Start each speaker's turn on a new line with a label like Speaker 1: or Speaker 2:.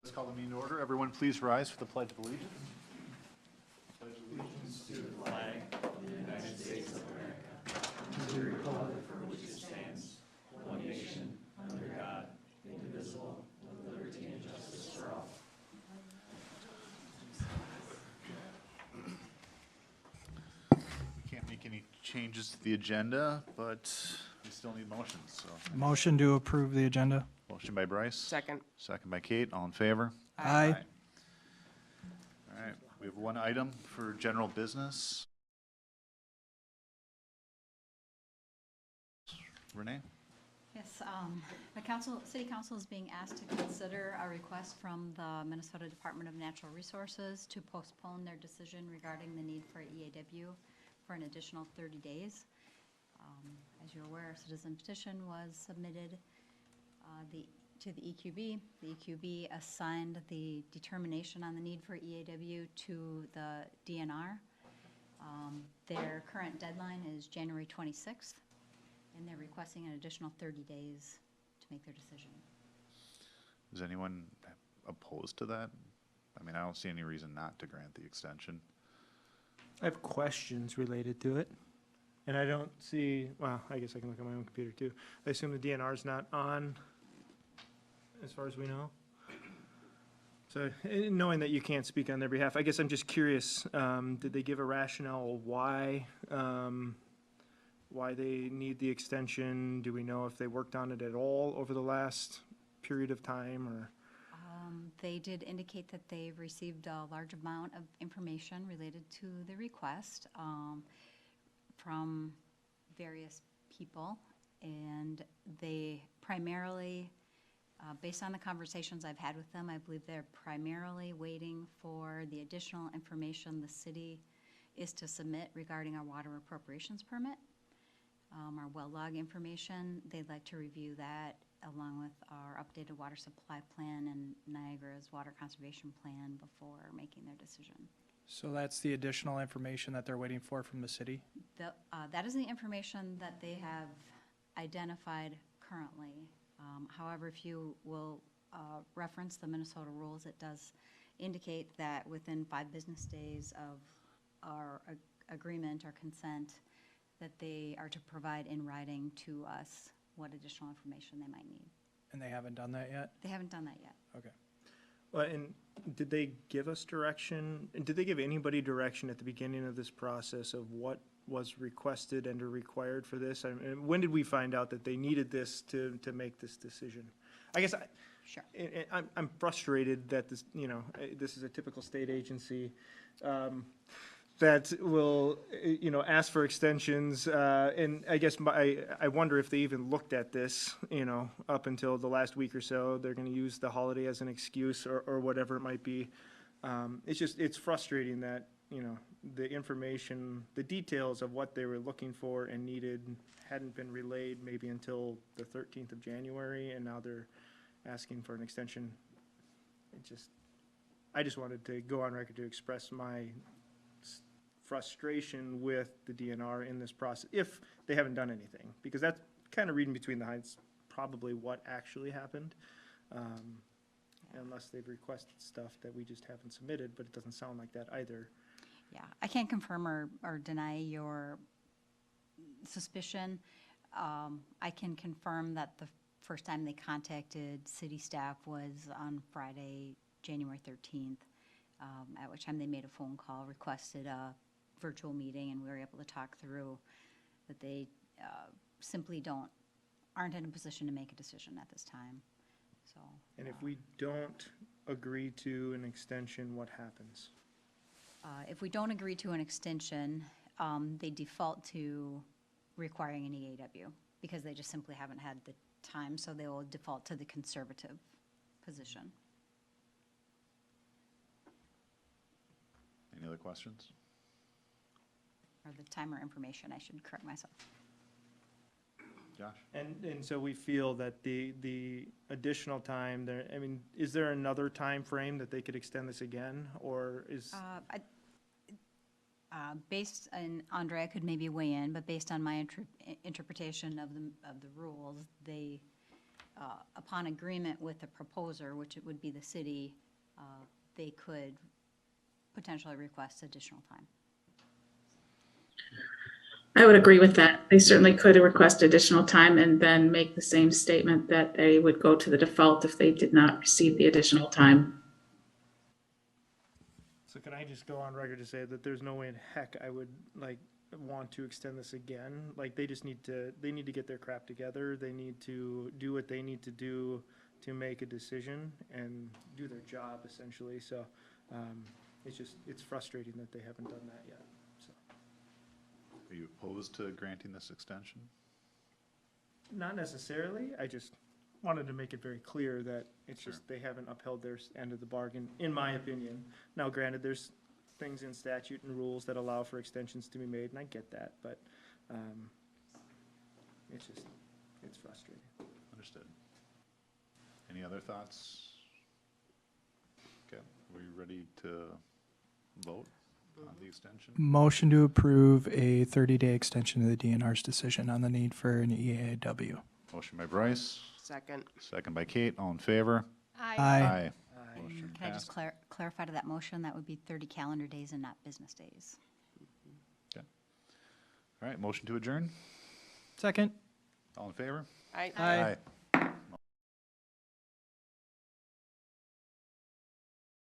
Speaker 1: Let's call the meeting to order. Everyone please rise for the Pledge of Allegiance. We can't make any changes to the agenda, but we still need motions, so.
Speaker 2: Motion to approve the agenda.
Speaker 1: Motion by Bryce.
Speaker 3: Second.
Speaker 1: Second by Kate. All in favor?
Speaker 2: Aye.
Speaker 1: All right, we have one item for general business. Renee?
Speaker 4: Yes, City Council is being asked to consider a request from the Minnesota Department of Natural Resources to postpone their decision regarding the need for EAW for an additional 30 days. As you're aware, a citizen petition was submitted to the EQB. The EQB assigned the determination on the need for EAW to the DNR. Their current deadline is January 26th, and they're requesting an additional 30 days to make their decision.
Speaker 1: Is anyone opposed to that? I mean, I don't see any reason not to grant the extension.
Speaker 5: I have questions related to it, and I don't see, well, I guess I can look on my own computer too. I assume the DNR is not on, as far as we know. So, knowing that you can't speak on their behalf, I guess I'm just curious, did they give a rationale why they need the extension? Do we know if they worked on it at all over the last period of time, or?
Speaker 4: They did indicate that they've received a large amount of information related to the request from various people, and they primarily, based on the conversations I've had with them, I believe they're primarily waiting for the additional information the city is to submit regarding our water appropriations permit. Our well log information, they'd like to review that along with our updated water supply plan and Niagara's water conservation plan before making their decision.
Speaker 2: So that's the additional information that they're waiting for from the city?
Speaker 4: That is the information that they have identified currently. However, if you will reference the Minnesota rules, it does indicate that within 5 business days of our agreement or consent, that they are to provide in writing to us what additional information they might need.
Speaker 2: And they haven't done that yet?
Speaker 4: They haven't done that yet.
Speaker 2: Okay.
Speaker 5: Well, and did they give us direction? And did they give anybody direction at the beginning of this process of what was requested and or required for this? I mean, when did we find out that they needed this to make this decision? I guess
Speaker 4: Sure.
Speaker 5: I'm frustrated that this, this is a typical state agency that will, ask for extensions. And I guess I wonder if they even looked at this, up until the last week or so. They're going to use the holiday as an excuse or whatever it might be. It's frustrating that, the information, the details of what they were looking for and needed hadn't been relayed maybe until the 13th of January, and now they're asking for an extension. I just wanted to go on record to express my frustration with the DNR in this process, if they haven't done anything, because that's kind of reading between the lines, probably what actually happened, unless they've requested stuff that we just haven't submitted, but it doesn't sound like that either.
Speaker 4: Yeah, I can't confirm or deny your suspicion. I can confirm that the first time they contacted city staff was on Friday, January 13th, at which time they made a phone call, requested a virtual meeting, and we were able to talk through that they simply aren't in a position to make a decision at this time. So.
Speaker 5: And if we don't agree to an extension, what happens?
Speaker 4: If we don't agree to an extension, they default to requiring an EAW because they just simply haven't had the time, so they will default to the conservative position.
Speaker 1: Any other questions?
Speaker 4: Or the timer information, I should correct myself.
Speaker 1: Josh?
Speaker 5: And so we feel that the additional time there, I mean, is there another time frame that they could extend this again, or is?
Speaker 4: And Andrea could maybe weigh in, but based on my interpretation of the rules, they upon agreement with the proposer, which it would be the city, they could potentially request additional time.
Speaker 3: I would agree with that. They certainly could request additional time and then make the same statement that they would go to the default if they did not receive the additional time.
Speaker 5: So can I just go on record to say that there's no way in heck I would want to extend this again? Like, they just need to get their crap together. They need to do what they need to do to make a decision and do their job essentially. So, it's frustrating that they haven't done that yet, so.
Speaker 1: Are you opposed to granting this extension?
Speaker 5: Not necessarily, I just wanted to make it very clear that it's
Speaker 1: Sure.
Speaker 5: just, they haven't upheld their end of the bargain, in my opinion. Now granted, there's things in statute and rules that allow for extensions to be made, and I get that, but, it's frustrating.
Speaker 1: Understood. Any other thoughts? Okay, we ready to vote on the extension?
Speaker 2: Motion to approve a 30-day extension of the DNR's decision on the need for an EAW.
Speaker 1: Motion by Bryce,
Speaker 6: Second.
Speaker 1: second by Kate, all in favor?
Speaker 2: Aye.
Speaker 1: Motion
Speaker 4: Can I just
Speaker 1: passed.
Speaker 4: clarify to that motion, that would be 30 calendar days and not business days?
Speaker 1: All right, motion to adjourn,
Speaker 2: Second.
Speaker 1: all in favor?
Speaker 6: Aye.
Speaker 2: Aye.